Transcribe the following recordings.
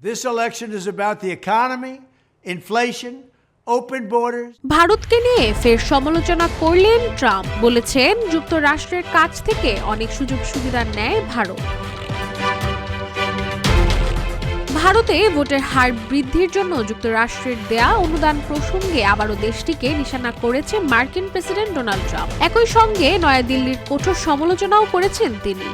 This election is about the economy, inflation, open borders. ভারতকে নিয়ে ফের সমালোচনা করলেন ট্রাম্প। বলেছেন যুক্তরাষ্ট্রের কাছ থেকে অনেক সুযোগ সুবিধা নেয় ভারত। ভারতে ভোটের হার বৃদ্ধির জন্য যুক্তরাষ্ট্রের দেয়া অনুদান প্রসঙ্গে আবারও দেশটিকে নিশানা করেছে মার্কিন প্রেসিডেন্ট ডোনাল্ড ট্রাম্প। একই সঙ্গে নয়াদিল্লির কঠোর সমালোচনাও করেছেন তিনি।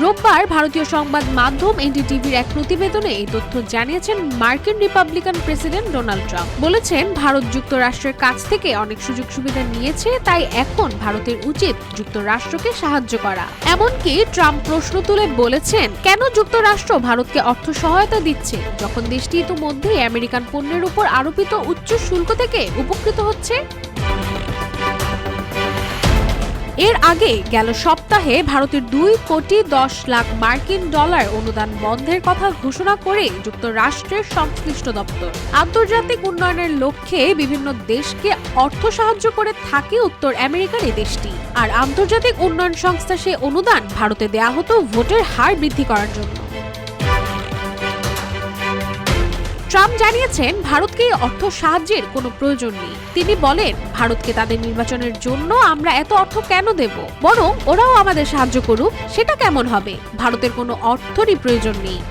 রোববার ভারতীয় সংবাদ মাধ্যম এনডিটিভির এক প্রতিবেদনে এই তথ্য জানিয়েছেন মার্কিন রিপাবলিকান প্রেসিডেন্ট ডোনাল্ড ট্রাম্প। বলেছেন ভারত যুক্তরাষ্ট্রের কাছ থেকে অনেক সুযোগ সুবিধা নিয়েছে, তাই এখন ভারতের উচিত যুক্তরাষ্ট্রকে সাহায্য করা। এমনকি ট্রাম্প প্রশ্ন তুলে বলেছেন, কেন যুক্তরাষ্ট্র ভারতকে অর্থ সহায়তা দিচ্ছে যখন দেশটি ইতিমধ্যেই আমেরিকান পণ্যের উপর আরোপিত উচ্চ শুল্ক থেকে উপকৃত হচ্ছে। এর আগে গেল সপ্তাহে ভারতের 2,10,00,000 মার্কিন ডলার অনুদান বন্ধের কথা ঘোষণা করে যুক্তরাষ্ট্রের সংশ্লিষ্ট দপ্তর। আন্তর্জাতিক উন্নয়নের লক্ষ্যে বিভিন্ন দেশকে অর্থ সাহায্য করে থাকে উত্তর আমেরিকার এই দেশটি। আর আন্তর্জাতিক উন্নয়ন সংস্থা সে অনুদান ভারতে দেয়া হতো ভোটের হার বৃদ্ধি করার জন্য। ট্রাম্প জানিয়েছেন ভারতকে অর্থ সাহায্যের কোনো প্রয়োজন নেই। তিনি বলেন, ভারতকে তাদের নির্বাচনের জন্য আমরা এত অর্থ কেন দেব, বরং ওরাও আমাদের সাহায্য করুক। সেটা কেমন হবে? ভারতের কোনো অর্থেরই প্রয়োজন নেই।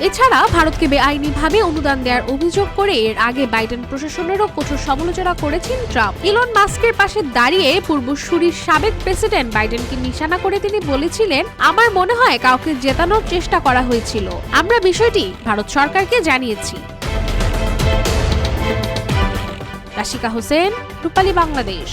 এছাড়া ভারতকে বেআইনিভাবে অনুদান দেওয়ার অভিযোগ করে এর আগে বাইডেন প্রশাসনেরও কঠোর সমালোচনা করেছেন ট্রাম্প। ইলন মাস্কের পাশে দাঁড়িয়ে পূর্বসূরির সাবেক প্রেসিডেন্ট বাইডেনকে নিশানা করে তিনি বলেছিলেন, আমার মনে হয় কাউকে জেতানোর চেষ্টা করা হয়েছিল। আমরা বিষয়টি ভারত সরকারকে জানিয়েছি। রাশিকা হোসেন, রূপালী বাংলাদেশ।